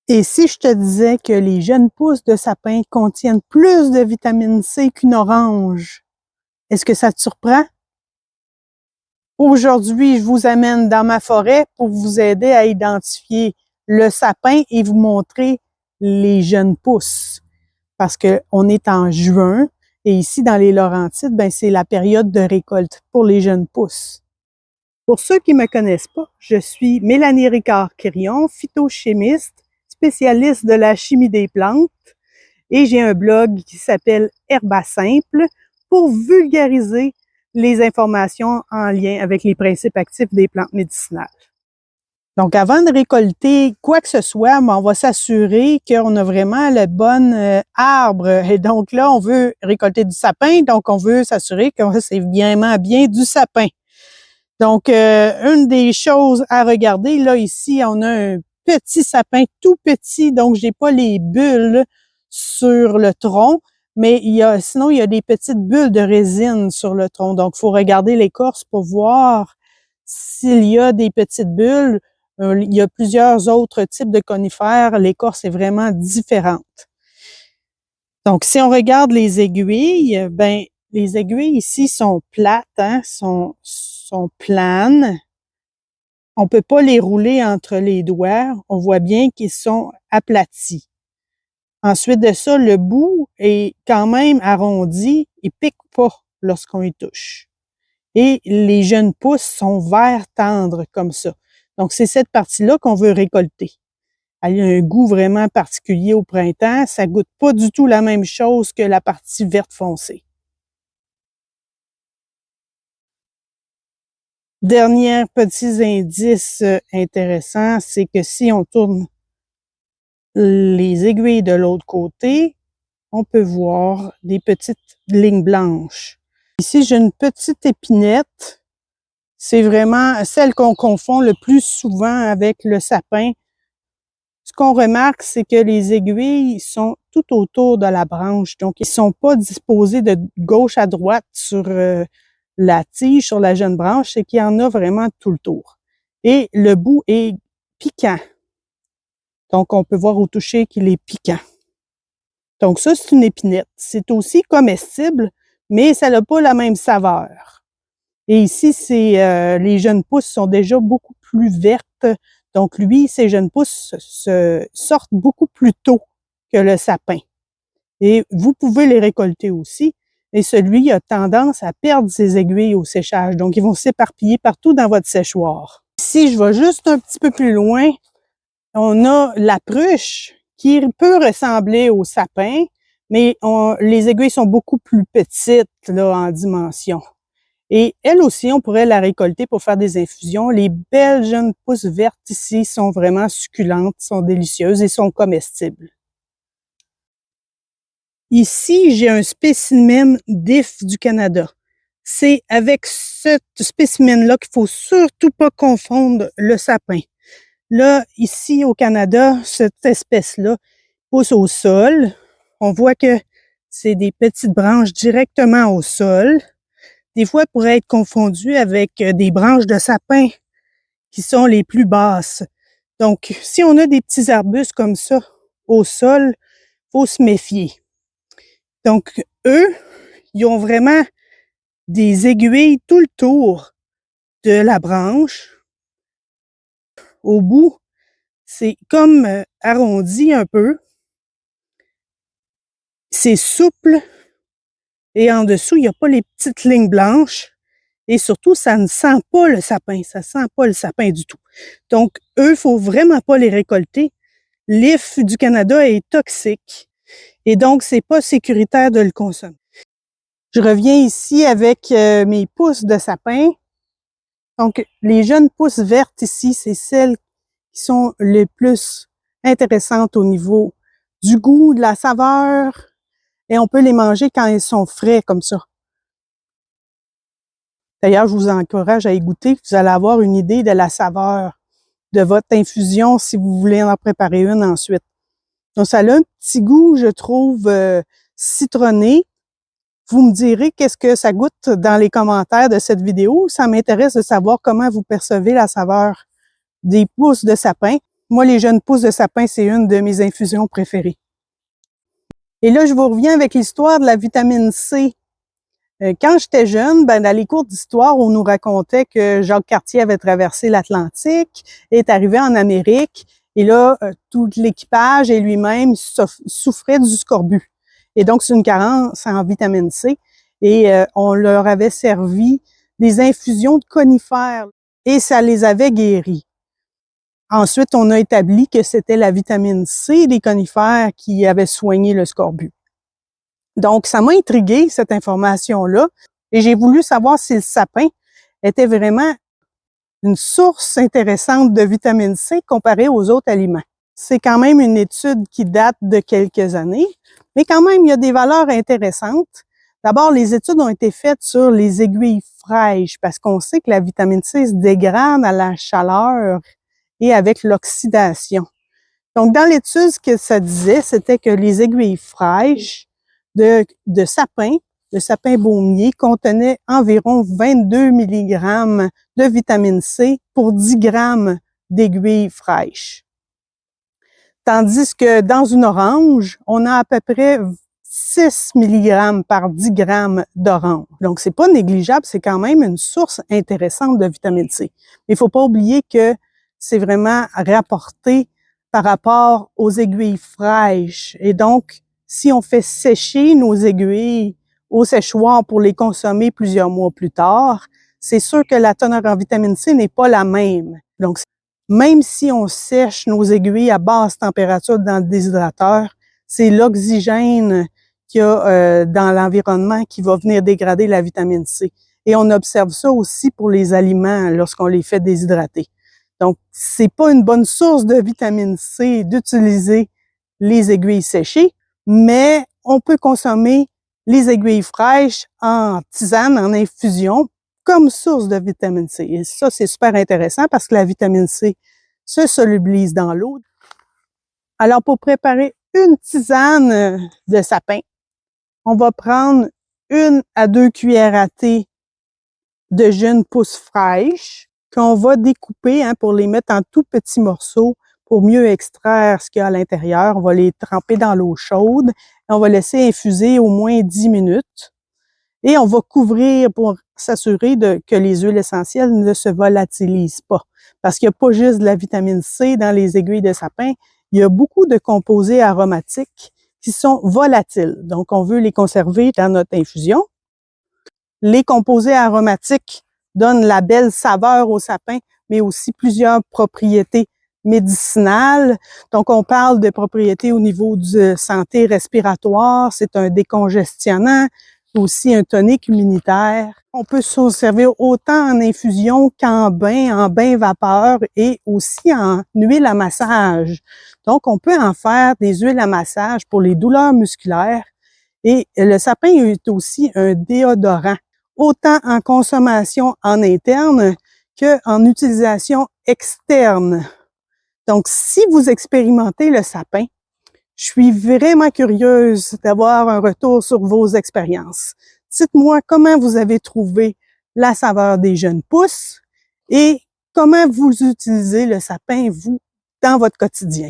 Et si je te disais que les jeunes pousses de sapin contiennent plus de vitamine C qu'une orange, est-ce que ça te surprend? Aujourd'hui, je vous amène dans ma forêt pour vous aider à identifier le sapin et vous montrer les jeunes pousses. Parce qu'on est en juin et ici dans les Laurentides, ben c'est la période de récolte pour les jeunes pousses. Pour ceux qui ne me connaissent pas, je suis Mélanie Ricard-Quirion, phytochimiste, spécialiste de la chimie des plantes et j'ai un blog qui s'appelle Herba Simple pour vulgariser les informations en lien avec les principes actifs des plantes médicinales. Donc, avant de récolter quoi que ce soit, on va s'assurer qu'on a vraiment le bon arbre. Et donc là, on veut récolter du sapin, donc on veut s'assurer que c'est vraiment bien du sapin. Donc, une des choses à regarder, là, ici, on a un petit sapin tout petit, donc j'ai pas les bulles sur le tronc, mais sinon, il y a des petites bulles de résine sur le tronc. Donc, il faut regarder l'écorce pour voir s'il y a des petites bulles. Il y a plusieurs autres types de conifères. L'écorce est vraiment différente. Donc, si on regarde les aiguilles, ben les aiguilles ici sont plates, hein, sont planes. On peut pas les rouler entre les doigts. On voit bien qu'ils sont aplatis. Ensuite de ça, le bout est quand même arrondi. Il pique pas lorsqu'on y touche. Et les jeunes pousses sont vert tendre comme ça. Donc, c'est cette partie-là qu'on veut récolter. Elle a un goût vraiment particulier au printemps. Ça goûte pas du tout la même chose que la partie verte foncée. Dernier petit indice intéressant, c'est que si on tourne les aiguilles de l'autre côté, on peut voir des petites lignes blanches. Ici, j'ai une petite épinette. C'est vraiment celle qu'on confond le plus souvent avec le sapin. Ce qu'on remarque, c'est que les aiguilles sont tout autour de la branche. Donc, ils sont pas disposés de gauche à droite sur la tige, sur la jeune branche. C'est qu'il y en a vraiment tout le tour. Et le bout est piquant. Donc, on peut voir au toucher qu'il est piquant. Donc, ça, c'est une épinette. C'est aussi comestible, mais ça n'a pas la même saveur. Et ici, les jeunes pousses sont déjà beaucoup plus vertes. Donc, ces jeunes pousses sortent beaucoup plus tôt que le sapin. Et vous pouvez les récolter aussi. Et celui a tendance à perdre ses aiguilles au séchage. Donc, ils vont s'éparpiller partout dans votre séchoir. Ici, je vais juste un petit peu plus loin. On a la pruche qui peut ressembler au sapin, mais les aiguilles sont beaucoup plus petites là, en dimension. Et elle aussi, on pourrait la récolter pour faire des infusions. Les belles jeunes pousses vertes ici sont vraiment succulentes, sont délicieuses et sont comestibles. Ici, j'ai un spécimen d'IF du Canada. C'est avec ce spécimen-là qu'il faut surtout pas confondre le sapin. Là, ici au Canada, cette espèce-là pousse au sol. On voit que c'est des petites branches directement au sol. Des fois, elle pourrait être confondue avec des branches de sapin qui sont les plus basses. Donc, si on a des petits arbustes comme ça au sol, faut se méfier. Donc, eux, ils ont vraiment des aiguilles tout le tour de la branche. Au bout, c'est comme arrondi un peu. C'est souple. Et en dessous, il n'y a pas les petites lignes blanches. Et surtout, ça ne sent pas le sapin. Ça sent pas le sapin du tout. Donc, eux, faut vraiment pas les récolter. L'IF du Canada est toxique. Et donc, c'est pas sécuritaire de le consommer. Je reviens ici avec mes pousses de sapin. Donc, les jeunes pousses vertes ici, c'est celles qui sont les plus intéressantes au niveau du goût, de la saveur. Et on peut les manger quand ils sont frais comme ça. D'ailleurs, je vous encourage à y goûter. Vous allez avoir une idée de la saveur de votre infusion si vous voulez en préparer une ensuite. Donc, ça a un petit goût, je trouve, citronné. Vous me direz qu'est-ce que ça goûte dans les commentaires de cette vidéo. Ça m'intéresse de savoir comment vous percevez la saveur des pousses de sapin. Moi, les jeunes pousses de sapin, c'est une de mes infusions préférées. Et là, je vous reviens avec l'histoire de la vitamine C. Quand j'étais jeune, dans les cours d'histoire, on nous racontait que Jacques Cartier avait traversé l'Atlantique, est arrivé en Amérique, et là, tout l'équipage et lui-même souffraient du scorbut. Et donc, c'est une carence en vitamine C. Et on leur avait servi des infusions de conifères, et ça les avait guéris. Ensuite, on a établi que c'était la vitamine C des conifères qui avait soigné le scorbut. Donc, ça m'a intrigué cette information-là, et j'ai voulu savoir si le sapin était vraiment une source intéressante de vitamine C comparée aux autres aliments. C'est quand même une étude qui date de quelques années, mais quand même, il y a des valeurs intéressantes. D'abord, les études ont été faites sur les aiguilles fraîches, parce qu'on sait que la vitamine C se dégrade à la chaleur et avec l'oxydation. Donc, dans l'étude, ce que ça disait, c'était que les aiguilles fraîches de sapin baumier, contenaient environ 22 mg de vitamine C pour 10 grammes d'aiguilles fraîches. Tandis que dans une orange, on a à peu près 6 mg par 10 grammes d'orange. Donc, c'est pas négligeable, c'est quand même une source intéressante de vitamine C. Mais il faut pas oublier que c'est vraiment rapporté par rapport aux aiguilles fraîches. Et donc, si on fait sécher nos aiguilles au séchoir pour les consommer plusieurs mois plus tard, c'est sûr que la teneur en vitamine C n'est pas la même. Donc, même si on sèche nos aiguilles à basse température dans le déshydrateur, c'est l'oxygène qu'il y a dans l'environnement qui va venir dégrader la vitamine C. Et on observe ça aussi pour les aliments lorsqu'on les fait déshydrater. Donc, c'est pas une bonne source de vitamine C d'utiliser les aiguilles séchées, mais on peut consommer les aiguilles fraîches en tisane, en infusion, comme source de vitamine C. Et ça, c'est super intéressant parce que la vitamine C se solubilise dans l'eau. Alors, pour préparer une tisane de sapin, on va prendre 1 à 2 cuillères à thé de jeunes pousses fraîches qu'on va découper pour les mettre en tout petits morceaux pour mieux extraire ce qu'il y a à l'intérieur. On va les tremper dans l'eau chaude et on va laisser infuser au moins 10 minutes. Et on va couvrir pour s'assurer que les huiles essentielles ne se volatilisent pas. Parce qu'il n'y a pas juste de la vitamine C dans les aiguilles de sapin, il y a beaucoup de composés aromatiques qui sont volatiles. Donc, on veut les conserver dans notre infusion. Les composés aromatiques donnent la belle saveur au sapin, mais aussi plusieurs propriétés médicinales. Donc, on parle de propriétés au niveau de santé respiratoire, c'est un décongestionnant, aussi un tonique immunitaire. On peut se servir autant en infusion qu'en bain vapeur et aussi en huile à massage. Donc, on peut en faire des huiles à massage pour les douleurs musculaires. Et le sapin est aussi un déodorant, autant en consommation en interne qu'en utilisation externe. Donc, si vous expérimentez le sapin, je suis vraiment curieuse d'avoir un retour sur vos expériences. Dites-moi comment vous avez trouvé la saveur des jeunes pousses et comment vous utilisez le sapin, vous, dans votre quotidien.